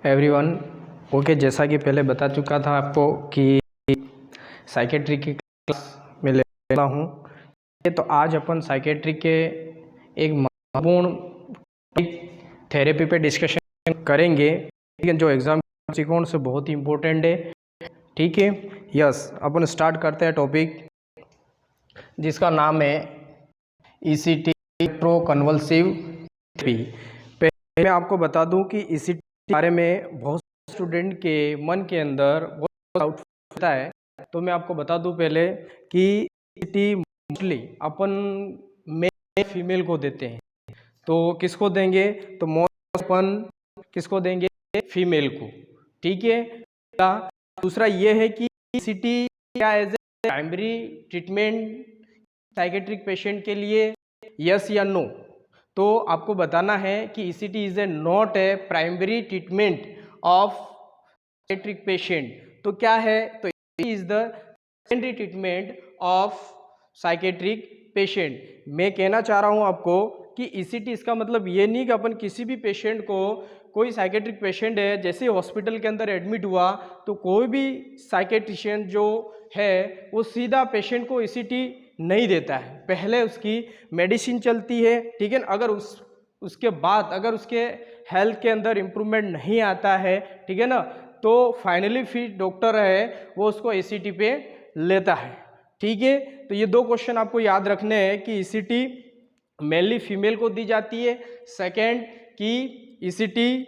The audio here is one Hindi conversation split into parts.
एवरीवन ओके, जैसा कि पहले बता चुका था आपको कि साइकेट्री की क्लास में लेता हूँ। तो आज अपन साइकेट्री के एक महत्वपूर्ण थेरेपी पे डिस्कशन करेंगे, जो एग्जाम दृष्टिकोण से बहुत ही इम्पोर्टेंट है। ठीक है, यस, अपन स्टार्ट करते हैं टॉपिक जिसका नाम है ईसीटी, इलेक्ट्रोकन्वल्सिव थेरेपी। पहले मैं आपको बता दूं कि ईसीटी के बारे में बहुत स्टूडेंट के मन के अंदर बहुत डाउट होता है। तो मैं आपको बता दूं पहले कि ईसीटी मोस्टली अपन मेल फीमेल को देते हैं। तो किसको देंगे? तो मोस्ट अपन किसको देंगे? फीमेल को। ठीक है। दूसरा ये है कि ईसीटी क्या as a primary treatment psychiatric patient के लिए, यस या नो? तो आपको बताना है कि ECT is a not a primary treatment of psychiatric patient. तो क्या है? तो is the secondary treatment of psychiatric patient. मैं कहना चाह रहा हूं आपको कि ईसीटी इसका मतलब ये नहीं कि अपन किसी भी पेशेंट को, कोई साइकेट्रिक पेशेंट है, जैसे हॉस्पिटल के अंदर एडमिट हुआ तो कोई भी साइकेट्रिशियन जो है वो सीधा पेशेंट को ईसीटी नहीं देता है। पहले उसकी मेडिसिन चलती है, ठीक है। अगर उसके बाद अगर उसके हेल्थ के अंदर इम्प्रूवमेंट नहीं आता है, ठीक है ना, तो फाइनली फिर डॉक्टर है वो उसको ईसीटी पे लेता है। ठीक है। तो ये दो क्वेश्चन आपको याद रखने हैं कि ईसीटी मेनली फीमेल को दी जाती है। सेकेंड कि ECT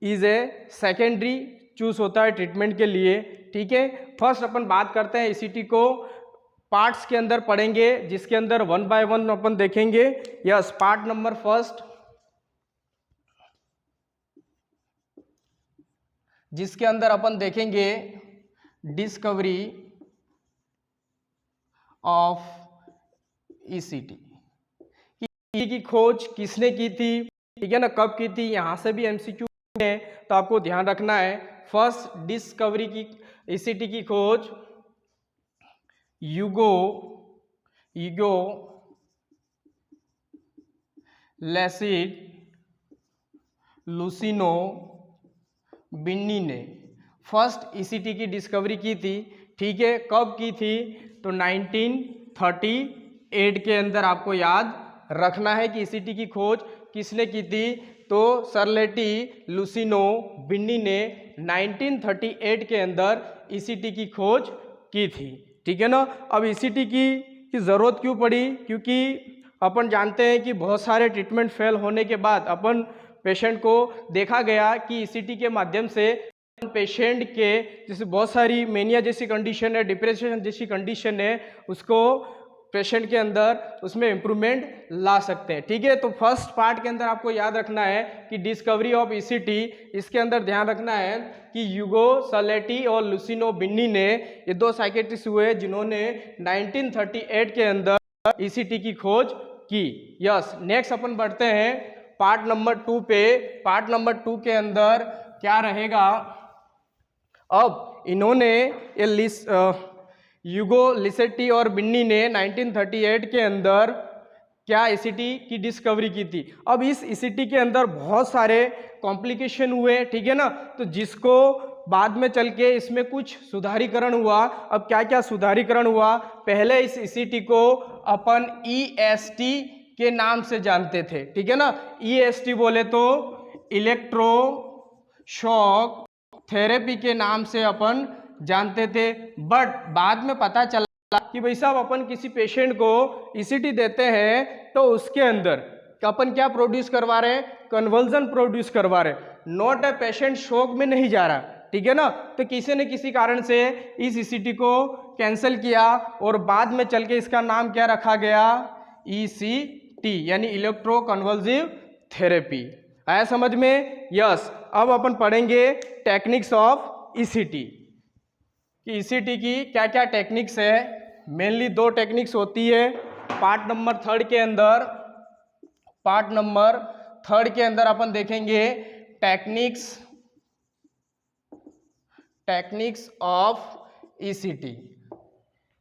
is a secondary choose होता है ट्रीटमेंट के लिए। ठीक है। फर्स्ट अपन बात करते हैं ईसीटी को पार्ट्स के अंदर पढ़ेंगे, जिसके अंदर वन बाय वन अपन देखेंगे। यस, पार्ट नंबर फर्स्ट, जिसके अंदर अपन देखेंगे डिस्कवरी ऑफ ईसीटी की खोज किसने की थी, ठीक है ना, कब की थी, यहां से भी एमसीक्यू है तो आपको ध्यान रखना है। फर्स्ट डिस्कवरी की ईसीटी की खोज यूगो लैसिड लुसिनो बिन्नी ने फर्स्ट ईसीटी की डिस्कवरी की थी। ठीक है। कब की थी? तो 1938 के अंदर आपको याद रखना है कि ईसीटी की खोज किसने की थी। तो सरलेटी लुसिनो बिन्नी ने 1938 के अंदर ईसीटी की खोज की थी। ठीक है ना। अब ईसीटी की जरूरत क्यों पड़ी? क्योंकि अपन जानते हैं कि बहुत सारे ट्रीटमेंट फेल होने के बाद अपन पेशेंट को देखा गया कि ईसीटी के माध्यम से पेशेंट के जैसे बहुत सारी मेनिया जैसी कंडीशन है, डिप्रेशन जैसी कंडीशन है, उसको पेशेंट के अंदर उसमें इम्प्रूवमेंट ला सकते हैं। ठीक है। तो फर्स्ट पार्ट के अंदर आपको याद रखना है कि डिस्कवरी ऑफ ईसीटी, इसके अंदर ध्यान रखना है कि यूगो सलेटी और लुसिनो बिन्नी ने, ये दो साइकेट्रिस्ट हुए जिन्होंने 1938 के अंदर ईसीटी की खोज की। यस, नेक्स्ट अपन बढ़ते हैं पार्ट नंबर 2 पे। पार्ट नंबर 2 के अंदर क्या रहेगा? अब इन्होंने यूगो लिसेटी और बिन्नी ने 1938 के अंदर क्या ईसीटी की डिस्कवरी की थी। अब इस ईसीटी के अंदर बहुत सारे कॉम्प्लिकेशन हुए, ठीक है ना, तो जिसको बाद में चल के इसमें कुछ सुधारीकरण हुआ। अब क्या क्या सुधारीकरण हुआ? पहले इस ईसीटी को अपन ईएसटी के नाम से जानते थे, ठीक है ना। ईएसटी बोले तो इलेक्ट्रो शॉक थेरेपी के नाम से अपन जानते थे। बट बाद में पता चला कि भाई साहब अपन किसी पेशेंट को ईसीटी देते हैं तो उसके अंदर अपन क्या प्रोड्यूस करवा रहे हैं? कन्वर्जन प्रोड्यूस करवा रहे हैं, नॉट ए पेशेंट शॉक में नहीं जा रहा। ठीक है ना। तो किसी न किसी कारण से इस ईसीटी को कैंसिल किया और बाद में चल के इसका नाम क्या रखा गया? ईसीटी, यानी इलेक्ट्रो कन्वर्जिव थेरेपी। आया समझ में? यस। अब अपन पढ़ेंगे टेक्निक्स ऑफ ईसीटी कि ईसीटी की क्या क्या टेक्निक्स है। मेनली दो टेक्निक्स होती है। पार्ट नंबर थर्ड के अंदर अपन देखेंगे टेक्निक्स ऑफ ईसीटी।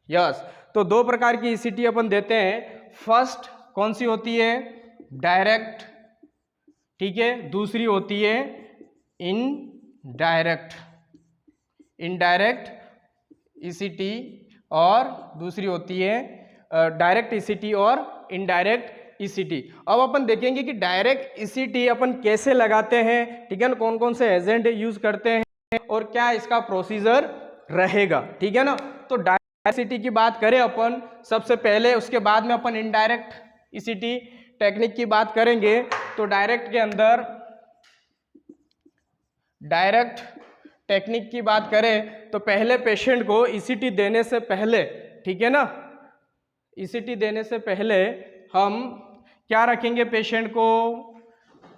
यस, तो दो प्रकार की ईसीटी अपन देते हैं। फर्स्ट कौन सी होती है? डायरेक्ट, ठीक है। दूसरी होती है इन डायरेक्ट, इनडायरेक्ट ईसीटी और दूसरी होती है डायरेक्ट ईसीटी और इनडायरेक्ट ईसीटी। अब अपन देखेंगे कि डायरेक्ट ईसीटी अपन कैसे लगाते हैं, ठीक है ना, कौन कौन से एजेंट यूज करते हैं और क्या इसका प्रोसीजर रहेगा, ठीक है ना। तो डायरेक्ट ईसीटी की बात करें अपन सबसे पहले, उसके बाद में अपन इनडायरेक्ट ईसीटी टेक्निक की बात करेंगे। तो डायरेक्ट के अंदर डायरेक्ट टेक्निक की बात करें तो पहले पेशेंट को ईसीटी देने से पहले, ठीक है ना, ईसीटी देने से पहले हम क्या रखेंगे पेशेंट को,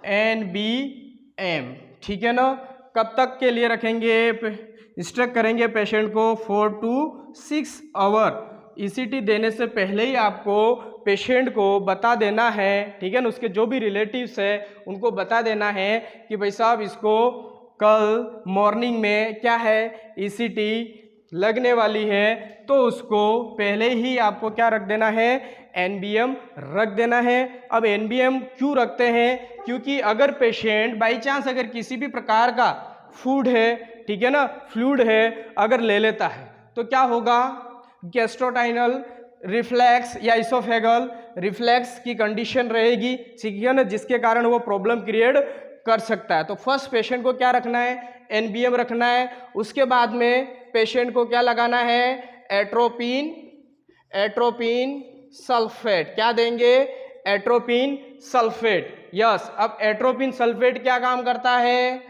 NBM, ठीक है ना। कब तक के लिए रखेंगे, इंस्ट्रक्ट करेंगे पेशेंट को 4 to 6 आवर। ईसीटी देने से पहले ही आपको पेशेंट को बता देना है, ठीक है ना, उसके जो भी रिलेटिव्स है उनको बता देना है कि भाई साहब इसको कल मॉर्निंग में क्या है ईसीटी लगने वाली है। तो उसको पहले ही आपको क्या रख देना है, NBM रख देना है। अब NBM क्यों रखते हैं, क्योंकि अगर पेशेंट बाई चांस अगर किसी भी प्रकार का फूड है, ठीक है ना, फ्लूइड है अगर ले लेता है तो क्या होगा, गैस्ट्रोटाइनल रिफ्लेक्स या इसोफेगल रिफ्लेक्स की कंडीशन रहेगी, ठीक है ना, जिसके कारण वो प्रॉब्लम क्रिएट कर सकता है। तो फर्स्ट पेशेंट को क्या रखना है, NBM रखना है। उसके बाद में पेशेंट को क्या लगाना है, एट्रोपिन सल्फेट, क्या देंगे, एट्रोपिन सल्फेट, यस। अब एट्रोपिन सल्फेट क्या काम करता है,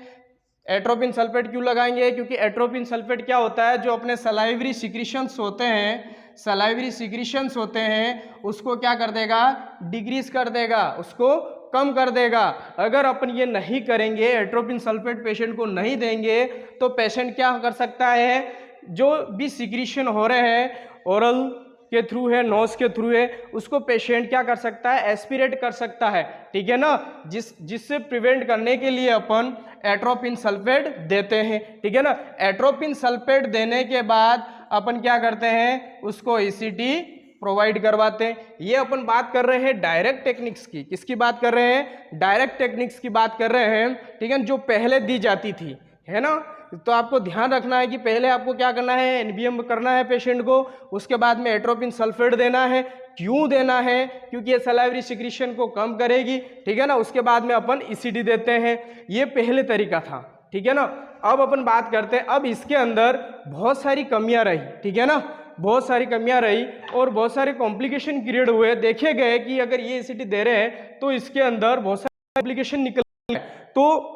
एट्रोपिन सल्फेट क्यों लगाएंगे, क्योंकि एट्रोपिन सल्फेट क्या होता है, जो अपने सलाइवरी सिक्रीशंस होते हैं, सलाइवरी सिक्रीशंस होते हैं उसको क्या कर देगा, डिक्रीज कर देगा, उसको कम कर देगा। अगर अपन ये नहीं करेंगे, एट्रोपिन सल्फेट पेशेंट को नहीं देंगे तो पेशेंट क्या कर सकता है, जो भी सिक्रीशन हो रहे हैं ओरल के थ्रू है, नोज के थ्रू है, उसको पेशेंट क्या कर सकता है, एस्पिरेट कर सकता है, ठीक है ना, जिससे प्रिवेंट करने के लिए अपन एट्रोपिन सल्फेट देते हैं, ठीक है ना। एट्रोपिन सल्फेट देने के बाद अपन क्या करते हैं, उसको ईसीटी प्रोवाइड करवाते हैं। ये अपन बात कर रहे हैं डायरेक्ट टेक्निक्स की, किसकी बात कर रहे हैं, डायरेक्ट टेक्निक्स की बात कर रहे हैं, ठीक है, जो पहले दी जाती थी, है ना। तो आपको ध्यान रखना है कि पहले आपको क्या करना है, NBM करना है पेशेंट को, उसके बाद में एट्रोपिन सल्फेट देना है। क्यों देना है, क्योंकि ये सलाइवरी सिक्रीशन को कम करेगी, ठीक है ना। उसके बाद में अपन ईसीटी देते हैं, ये पहले तरीका था, ठीक है ना। अब अपन बात करते हैं, अब इसके अंदर बहुत सारी कमियां रही, ठीक है ना, बहुत सारी कमियां रही और बहुत सारे कॉम्प्लिकेशन क्रिएट हुए। देखे गए कि अगर ये ईसीटी दे रहे हैं तो इसके अंदर बहुत सारे कॉम्प्लिकेशन निकल गए। तो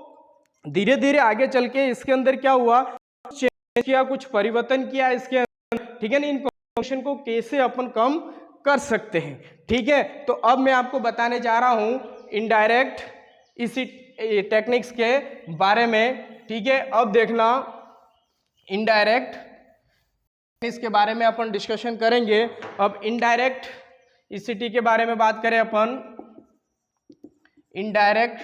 धीरे धीरे आगे चल के इसके अंदर क्या हुआ, चेंज किया, कुछ परिवर्तन किया इसके अंदर, ठीक है ना। इन कॉम्प्लिकेशन को कैसे अपन कम कर सकते हैं, ठीक है। तो अब मैं आपको बताने जा रहा हूं इनडायरेक्ट ईसीटी टेक्निक्स के बारे में, ठीक है। अब देखना, इनडायरेक्ट इसके बारे में अपन डिस्कशन करेंगे। अब इनडायरेक्ट ईसीटी के बारे में बात करें अपन, इनडायरेक्ट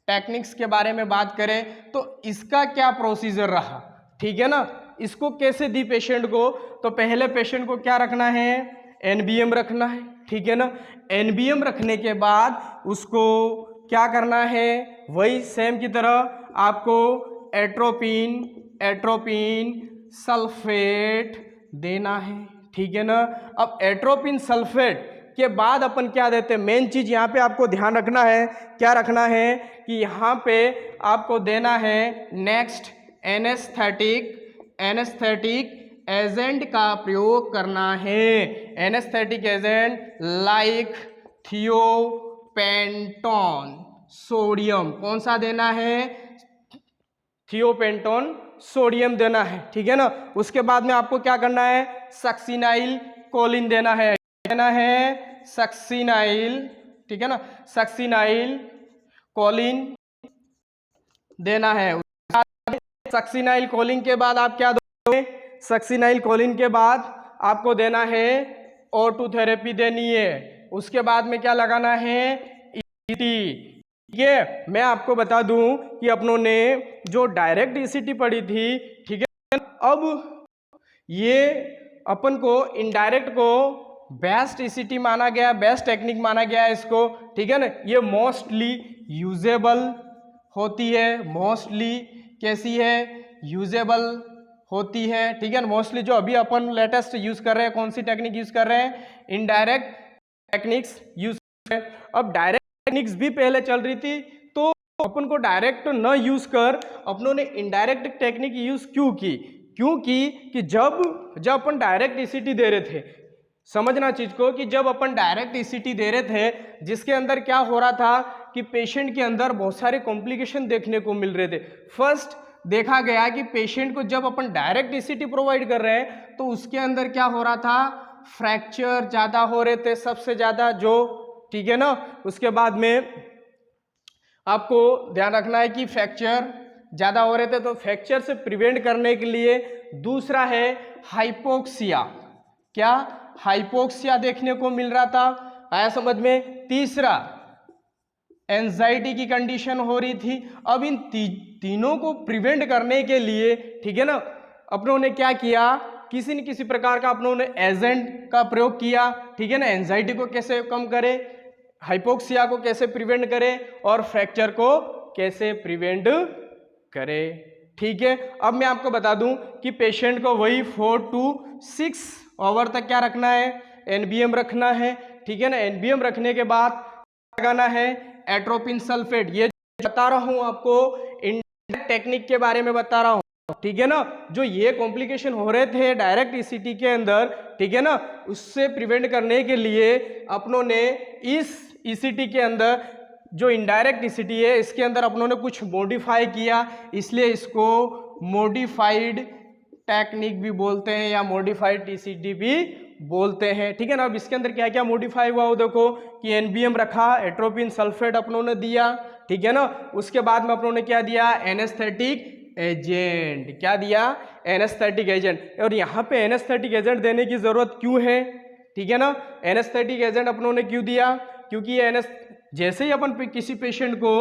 टेक्निक्स के बारे में बात करें तो इसका क्या प्रोसीजर रहा, ठीक है ना, इसको कैसे दी पेशेंट को। तो पहले पेशेंट को क्या रखना है, NBM रखना है, ठीक है ना। NBM रखने के बाद उसको क्या करना है, वही सेम की तरह आपको एट्रोपिन सल्फेट देना है, ठीक है ना। अब एट्रोपिन सल्फेट के बाद अपन क्या देते हैं, मेन चीज यहाँ पे आपको ध्यान रखना है, क्या रखना है कि यहाँ पे आपको देना है नेक्स्ट एनेस्थेटिक एजेंट का प्रयोग करना है। Anaesthetic agent like thiopentone sodium, कौन सा देना है, थियोपेंटोन सोडियम देना है, ठीक है ना। उसके बाद में आपको क्या करना है, सक्सिनाइल कोलिन देना है, सक्सिनाइल, ठीक है ना, सक्सिनाइल कोलिन देना है। सक्सिनाइल कोलिन के बाद आप क्या दोगे, सक्सिनाइल कोलिन के बाद आपको देना है O2 थेरेपी देनी है। उसके बाद में क्या लगाना है, ईसीटी। ये मैं आपको बता दूं कि अपनों ने जो डायरेक्ट ईसीटी पढ़ी थी, ठीक है, अब ये अपन को इनडायरेक्ट को बेस्ट ईसीटी माना गया, बेस्ट टेक्निक माना गया है इसको, ठीक है ना। ये मोस्टली यूजेबल होती है, मोस्टली कैसी है, यूजेबल होती है, ठीक है ना। मोस्टली जो अभी अपन लेटेस्ट यूज कर रहे हैं, कौन सी टेक्निक यूज कर रहे हैं, इनडायरेक्ट टेक्निक्स यूज कर रहे हैं। अब डायरेक्ट टेक्निक्स भी पहले चल रही थी, तो अपन को डायरेक्ट न यूज कर अपनों ने इनडायरेक्ट टेक्निक यूज क्यों की, क्योंकि कि जब अपन डायरेक्ट ईसीटी दे रहे थे, समझना चीज को कि जब अपन डायरेक्ट ईसीटी दे रहे थे, जिसके अंदर क्या हो रहा था कि पेशेंट के अंदर बहुत सारे कॉम्प्लिकेशन देखने को मिल रहे थे। फर्स्ट देखा गया कि पेशेंट को जब अपन डायरेक्ट ईसीटी प्रोवाइड कर रहे हैं तो उसके अंदर क्या हो रहा था, फ्रैक्चर ज़्यादा हो रहे थे सबसे ज़्यादा, जो ठीक है ना। उसके बाद में आपको ध्यान रखना है कि फ्रैक्चर ज़्यादा हो रहे थे, तो फ्रैक्चर से प्रिवेंट करने के लिए दूसरा है हाइपोक्सिया। क्या, हाइपोक्सिया देखने को मिल रहा था, आया समझ में। तीसरा एंजाइटी की कंडीशन हो रही थी। अब इन तीनों को प्रिवेंट करने के लिए, ठीक है ना, अपनों ने क्या किया, किसी न किसी प्रकार का अपनों ने एजेंट का प्रयोग किया, ठीक है ना। एंजाइटी को कैसे कम करे, हाइपोक्सिया को कैसे प्रिवेंट करे और फ्रैक्चर को कैसे प्रिवेंट करे, ठीक है। अब मैं आपको बता दूं कि पेशेंट को वही 4 to 6 आवर तक क्या रखना है, एनबीएम रखना है, ठीक है ना। एनबीएम रखने के बाद लगाना है एट्रोपिन सल्फेट। ये बता रहा हूं आपको, इनडायरेक्ट टेक्निक के बारे में बता रहा हूं, ठीक है ना। जो ये कॉम्प्लिकेशन हो रहे थे डायरेक्ट ईसीटी के अंदर, ठीक है ना, उससे प्रिवेंट करने के लिए अपनों ने इस ईसीटी के अंदर, जो इनडायरेक्ट ईसीटी है, इसके अंदर अपनों ने कुछ मॉडिफाई किया, इसलिए इसको मॉडिफाइड टेक्निक भी बोलते हैं या मॉडिफाइड ईसीटी भी बोलते हैं, ठीक है ना। अब इसके अंदर क्या क्या मॉडिफाई हुआ वो देखो कि एनबीएम रखा, एट्रोपिन सल्फेट अपनों ने दिया, ठीक है ना। उसके बाद में अपनों ने क्या दिया, एनेस्थेटिक एजेंट। क्या दिया, एनेस्थेटिक एजेंट। और यहाँ पे एनेस्थेटिक एजेंट देने की जरूरत क्यों है, ठीक है ना। एनेस्थेटिक एजेंट अपनों ने क्यों दिया, क्योंकि ये जैसे ही अपन किसी पेशेंट को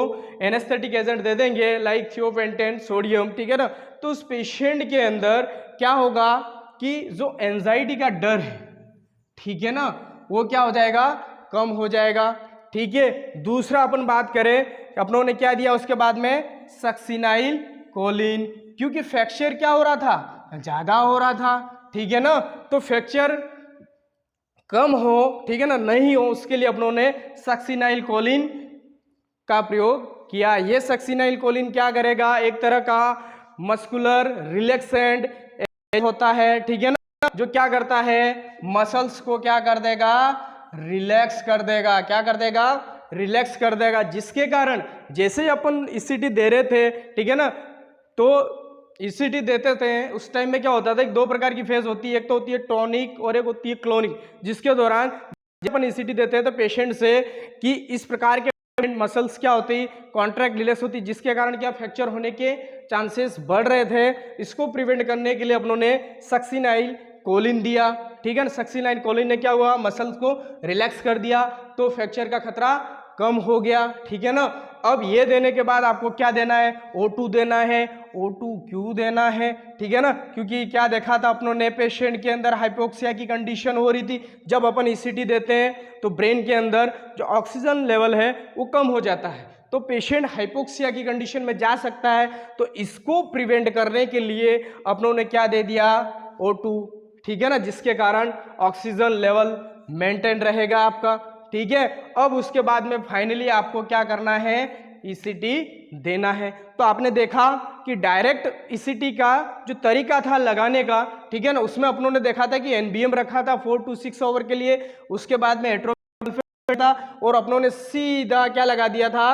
एनेस्थेटिक एजेंट दे देंगे लाइक थियोपेंटेन, सोडियम, ठीक है ना, तो उस पेशेंट के अंदर क्या होगा कि जो एंजाइटी का डर है, ठीक है ना, वो क्या हो जाएगा, कम हो जाएगा, ठीक है। दूसरा अपन बात करें, अपनों ने क्या दिया उसके बाद में, सक्सिनाइल कोलिन, क्योंकि फ्रैक्चर क्या हो रहा था, ज्यादा हो रहा था, ठीक है ना। तो फ्रैक्चर कम हो, ठीक है ना, नहीं हो, उसके लिए अपनों ने सक्सिनाइल कोलिन का प्रयोग किया। ये सक्सिनाइल कोलिन क्या करेगा, एक तरह का मस्कुलर रिलैक्सेंट होता है, ठीक है ना, जो क्या करता है, मसल्स को क्या कर देगा, रिलैक्स कर देगा। क्या कर देगा, रिलैक्स कर देगा, जिसके कारण जैसे ही अपन ईसीटी दे रहे थे, ठीक है ना, तो ईसीटी देते थे उस टाइम में क्या होता था, एक दो प्रकार की फेज होती है, एक तो होती है टॉनिक और एक होती है क्लोनिक, जिसके दौरान जब अपन ईसीटी देते हैं तो पेशेंट से कि इस प्रकार के मसल्स क्या होती, कॉन्ट्रैक्ट रिलैक्स होती, जिसके कारण क्या फ्रैक्चर होने के चांसेस बढ़ रहे थे। इसको प्रिवेंट करने के लिए अपनों ने सक्सिनाइल कोलिन दिया, ठीक है ना। सक्सिनाइल कोलिन ने क्या हुआ, मसल्स को रिलैक्स कर दिया, तो फ्रैक्चर का खतरा कम हो गया, ठीक है ना। अब ये देने के बाद आपको क्या देना है, O2 देना है। O2 क्यों देना है, ठीक है ना, क्योंकि क्या देखा था अपनों ने, पेशेंट के अंदर हाइपोक्सिया की कंडीशन हो रही थी। जब अपन ईसीटी देते हैं तो ब्रेन के अंदर जो ऑक्सीजन लेवल है वो कम हो जाता है, तो पेशेंट हाइपोक्सिया की कंडीशन में जा सकता है। तो इसको प्रिवेंट करने के लिए अपनों ने क्या दे दिया, O2, ठीक है ना, जिसके कारण ऑक्सीजन लेवल मेंटेन रहेगा आपका, ठीक है। अब उसके बाद में फाइनली आपको क्या करना है, ईसीटी देना है। तो आपने देखा कि डायरेक्ट ईसीटी का जो तरीका था लगाने का, ठीक है ना, उसमें अपनों ने देखा था कि एनबीएम रखा था 4 to 6 आवर के लिए, उसके बाद में एट्रोपिन सल्फेट था, और अपनों ने सीधा क्या लगा दिया था,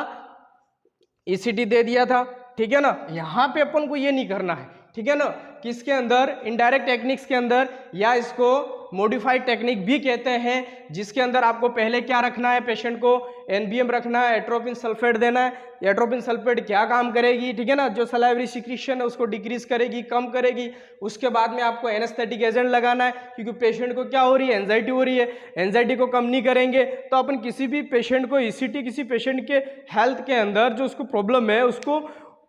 ईसीटी दे दिया था, ठीक है ना। यहाँ पे अपन को ये नहीं करना है, ठीक है ना, किसके अंदर, इनडायरेक्ट टेक्निक्स के अंदर, या इसको मॉडिफाइड टेक्निक भी कहते हैं, जिसके अंदर आपको पहले क्या रखना है, पेशेंट को एनबीएम रखना है, एट्रोपिन सल्फेट देना है। एट्रोपिन सल्फेट क्या काम करेगी, ठीक है ना, जो सलाइवरी सिक्रीशन है उसको डिक्रीज करेगी, कम करेगी। उसके बाद में आपको एनेस्थेटिक एजेंट लगाना है, क्योंकि पेशेंट को क्या हो रही है, एंजाइटी हो रही है। एंजाइटी को कम नहीं करेंगे तो अपन किसी भी पेशेंट को ईसीटी, किसी पेशेंट के हेल्थ के अंदर जो उसको प्रॉब्लम है उसको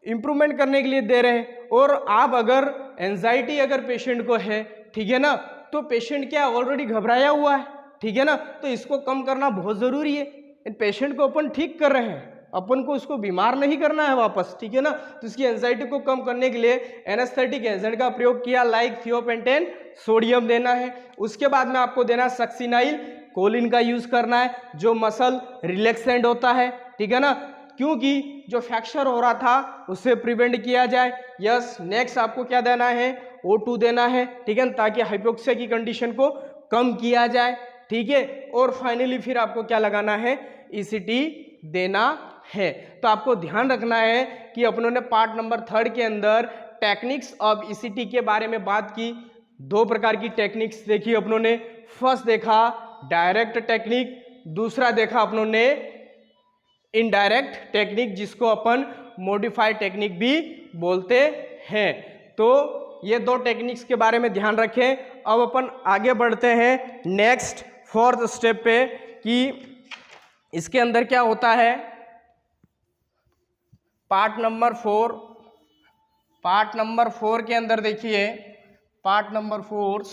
इंप्रूवमेंट करने के लिए दे रहे हैं। और आप अगर एंजाइटी अगर पेशेंट को है, ठीक है ना, तो पेशेंट क्या ऑलरेडी घबराया हुआ है, ठीक है ना, तो इसको कम करना बहुत जरूरी है। इन पेशेंट को अपन ठीक कर रहे हैं, अपन को उसको बीमार नहीं करना है वापस, ठीक है ना। तो इसकी एंजाइटी को कम करने के लिए एनेस्थेटिक एजेंट का प्रयोग किया, लाइक थियोपेंटेन सोडियम देना है। उसके बाद में आपको देना सक्सिनाइल कोलिन का यूज करना है, जो मसल रिलैक्सेंट होता है, ठीक है ना, क्योंकि जो फ्रैक्चर हो रहा था उससे प्रिवेंट किया जाए। यस, नेक्स्ट आपको क्या देना है, O2 देना है, ठीक है, ताकि हाइपोक्सिया की कंडीशन को कम किया जाए, ठीक है। और फाइनली फिर आपको क्या लगाना है, ECT देना है। तो आपको ध्यान रखना है कि अपनों ने पार्ट नंबर 3 के अंदर टेक्निक्स ऑफ ECT के बारे में बात की। 2 प्रकार की टेक्निक्स देखी अपनों ने। फर्स्ट देखा डायरेक्ट टेक्निक, दूसरा देखा अपनों ने इनडायरेक्ट टेक्निक, जिसको अपन मॉडिफाइड टेक्निक भी बोलते हैं। तो ये 2 टेक्निक्स के बारे में ध्यान रखें। अब अपन आगे बढ़ते हैं नेक्स्ट 4th स्टेप पे कि इसके अंदर क्या होता है। पार्ट नंबर 4 के अंदर देखिए, पार्ट नंबर 4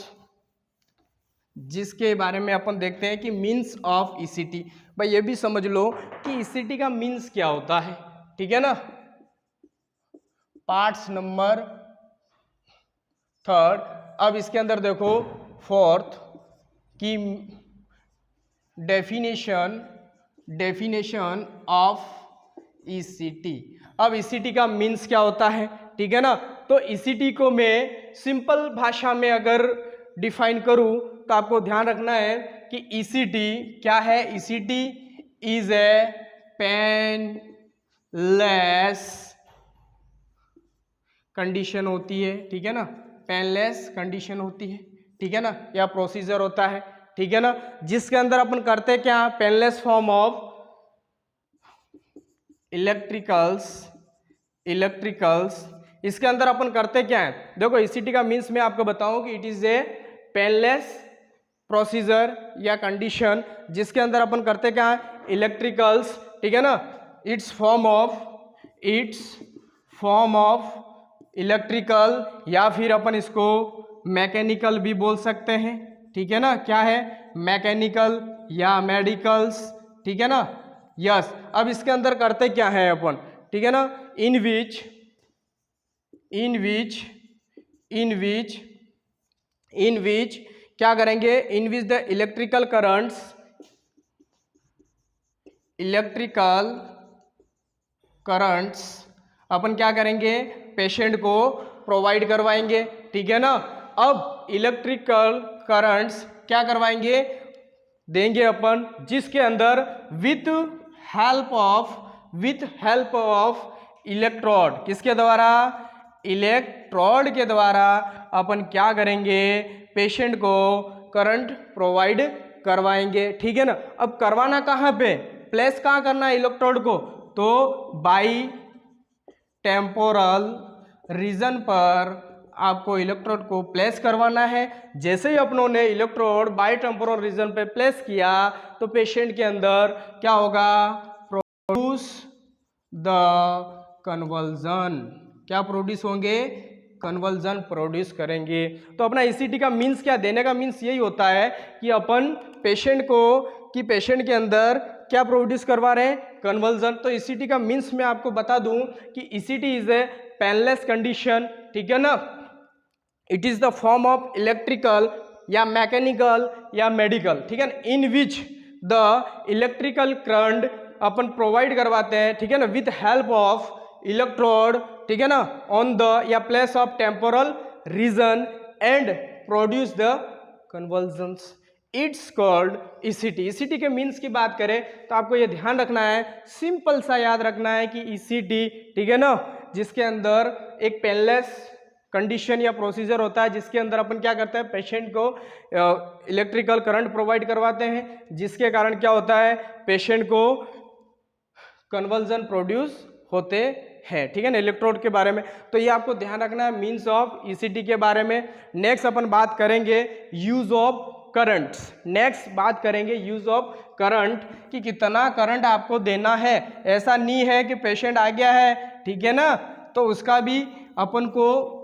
जिसके बारे में अपन देखते हैं कि मीन्स ऑफ ECT। भाई ये भी समझ लो कि ECT का मीन्स क्या होता है, ठीक है ना। पार्ट्स नंबर 3, अब इसके अंदर देखो 4th की डेफिनेशन ऑफ ECT। अब ECT का मीन्स क्या होता है, ठीक है ना। तो ECT को मैं सिंपल भाषा में अगर डिफाइन करूं तो आपको ध्यान रखना है कि ECT क्या है। ECT is a painless condition होती है, ठीक है ना, पेनलेस कंडीशन होती है, ठीक है ना, या प्रोसीजर होता है, ठीक है ना, जिसके अंदर अपन करते क्या, पेनलेस फॉर्म ऑफ इलेक्ट्रिकल्स। इसके अंदर अपन करते क्या है, देखो ECT का मीन्स मैं आपको बताऊं कि it is a painless procedure या कंडीशन, जिसके अंदर अपन करते क्या है, इलेक्ट्रिकल्स, ठीक है ना, इट्स फॉर्म ऑफ इलेक्ट्रिकल, या फिर अपन इसको मैकेनिकल भी बोल सकते हैं, ठीक है ना, क्या है, मैकेनिकल या मेडिकल्स, ठीक है ना। यस, अब इसके अंदर करते क्या है अपन, ठीक है ना, इन विच क्या करेंगे, इन विच द इलेक्ट्रिकल करंट्स अपन क्या करेंगे, पेशेंट को प्रोवाइड करवाएंगे, ठीक है ना। अब इलेक्ट्रिकल करंट्स क्या करवाएंगे, देंगे अपन, जिसके अंदर विथ हेल्प ऑफ इलेक्ट्रोड, किसके द्वारा, इलेक्ट्रोड के द्वारा अपन क्या करेंगे, पेशेंट को करंट प्रोवाइड करवाएंगे, ठीक है ना। अब करवाना कहाँ पे, प्लेस कहाँ करना है इलेक्ट्रोड को, तो बाई टेम्पोरल रीजन पर आपको इलेक्ट्रोड को प्लेस करवाना है। जैसे ही अपनों ने इलेक्ट्रोड बाई टेम्पोरल रीजन पे प्लेस किया तो पेशेंट के अंदर क्या होगा, प्रोड्यूस द कन्वल्जन, क्या प्रोड्यूस होंगे, कन्वल्जन प्रोड्यूस करेंगे। तो अपना ECT का मीन्स क्या, देने का मीन्स यही होता है कि अपन पेशेंट को, कि पेशेंट के अंदर क्या प्रोड्यूस करवा रहे हैं, कन्वल्जन। तो ECT का मीन्स मैं आपको बता दूं कि ECT is a painless condition, ठीक है ना, it is the form of electrical या मैकेनिकल या मेडिकल, ठीक है ना, in which the electrical current अपन प्रोवाइड करवाते हैं, ठीक है ना, विथ हेल्प ऑफ इलेक्ट्रोड, ठीक है ना, ऑन द या place of temporal region and produce the convulsions, it's called ECT। ECT के मीन्स की बात करें तो आपको ये ध्यान रखना है, सिंपल सा याद रखना है कि ECT, ठीक है ना, जिसके अंदर एक पेनलेस कंडीशन या प्रोसीजर होता है, जिसके अंदर अपन क्या करते हैं, पेशेंट को इलेक्ट्रिकल करंट प्रोवाइड करवाते हैं, जिसके कारण क्या होता है, पेशेंट को कन्वल्जन प्रोड्यूस होते हैं, ठीक है ना, इलेक्ट्रोड के बारे में। तो ये आपको ध्यान रखना है मीन्स ऑफ ECT के बारे में। नेक्स्ट अपन बात करेंगे यूज ऑफ करंट्स, नेक्स्ट बात करेंगे यूज ऑफ करंट, कि कितना करंट आपको देना है। ऐसा नहीं है कि पेशेंट आ गया है, ठीक है ना, तो उसका भी अपन को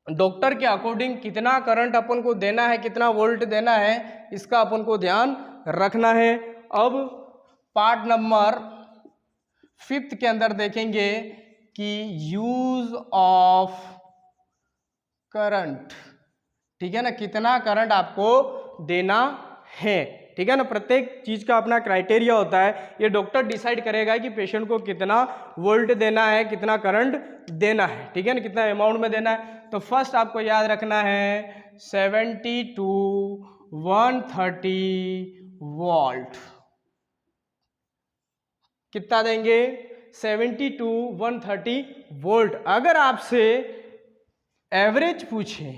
डॉक्टर के अकॉर्डिंग कितना करंट अपन को देना है, कितना वोल्ट देना है, इसका अपन को ध्यान रखना है। अब पार्ट नंबर फिफ्थ के अंदर देखेंगे कि यूज ऑफ करंट, ठीक है ना, कितना करंट आपको देना है, ठीक है ना। प्रत्येक चीज का अपना क्राइटेरिया होता है, ये डॉक्टर डिसाइड करेगा कि पेशेंट को कितना वोल्ट देना है, कितना करंट देना है, ठीक है ना, कितना अमाउंट में देना है। तो फर्स्ट आपको याद रखना है 70 to 130 वोल्ट। कितना देंगे? 70 to 130 वोल्ट। अगर आपसे एवरेज पूछे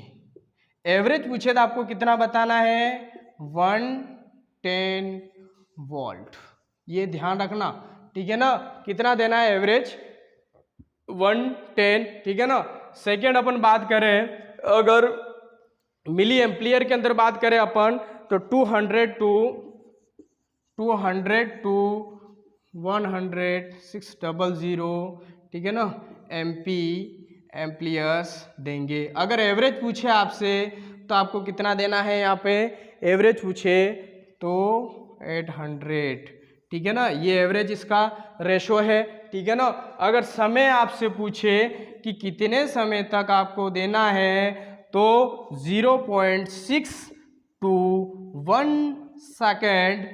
तो आपको कितना बताना है? 110 वोल्ट। ये ध्यान रखना, ठीक है ना, कितना देना है एवरेज? 110, ठीक है ना। सेकेंड अपन बात करें, अगर मिली एम्पलीयर के अंदर बात करें अपन, तो 200 to 100, ठीक है ना, एम्पलीयर्स देंगे। अगर एवरेज पूछे आपसे तो आपको कितना देना है? यहाँ पे एवरेज पूछे तो 800, ठीक है ना, ये एवरेज इसका रेशो है, ठीक है ना। अगर समय आपसे पूछे कि कितने समय तक आपको देना है, तो 0.6 to 1 सेकेंड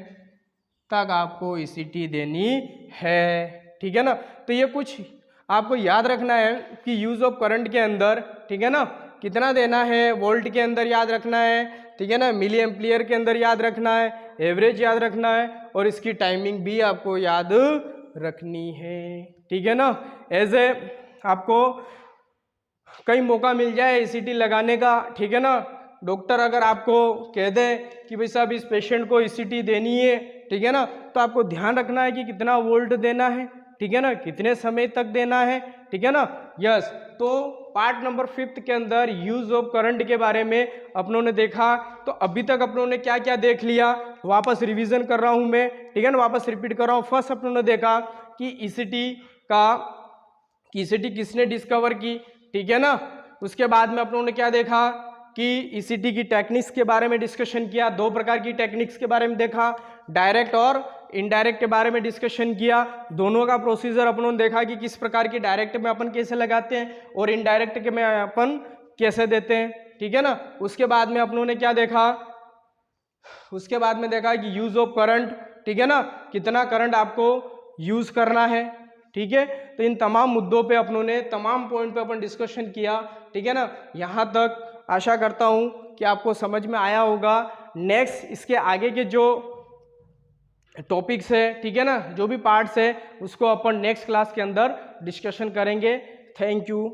तक आपको ECT देनी है, ठीक है ना। तो ये कुछ आपको याद रखना है कि यूज ऑफ करंट के अंदर, ठीक है ना, कितना देना है, वोल्ट के अंदर याद रखना है, ठीक है ना, मिली एम्पलीयर के अंदर याद रखना है, एवरेज याद रखना है, और इसकी टाइमिंग भी आपको याद रखनी है, ठीक है ना। ऐसे आपको कई मौका मिल जाए ECT लगाने का, ठीक है ना। डॉक्टर अगर आपको कह दे कि भाई साहब इस पेशेंट को ECT देनी है, ठीक है ना, तो आपको ध्यान रखना है कि कितना वोल्ट देना है, ठीक है ना, कितने समय तक देना है, ठीक है ना। यस, तो पार्ट नंबर 5 के अंदर यूज ऑफ करंट के बारे में अपनों ने देखा। तो अभी तक अपनों ने क्या क्या देख लिया, वापस रिवीजन कर रहा हूं मैं, ठीक है ना, वापस रिपीट कर रहा हूं। फर्स्ट अपनों ने देखा कि ECT किसने डिस्कवर की, ठीक है ना। उसके बाद में अपनों ने क्या देखा कि ECT की टेक्निक्स के बारे में डिस्कशन किया, दो प्रकार की टेक्निक्स के बारे में देखा, डायरेक्ट और इनडायरेक्ट के बारे में डिस्कशन किया। दोनों का प्रोसीजर अपनों ने देखा कि किस प्रकार की डायरेक्ट में अपन कैसे लगाते हैं और इनडायरेक्ट के में अपन कैसे देते हैं, ठीक है ना। उसके बाद में अपनों ने क्या देखा, उसके बाद में देखा कि यूज ऑफ करंट, ठीक है ना, कितना करंट आपको यूज करना है, ठीक है। तो इन तमाम मुद्दों पे अपनों ने तमाम पॉइंट पे अपन डिस्कशन किया, ठीक है ना। यहाँ तक आशा करता हूँ कि आपको समझ में आया होगा। नेक्स्ट इसके आगे के जो टॉपिक्स है, ठीक है ना, जो भी पार्ट्स है, उसको अपन नेक्स्ट क्लास के अंदर डिस्कशन करेंगे। Thank you.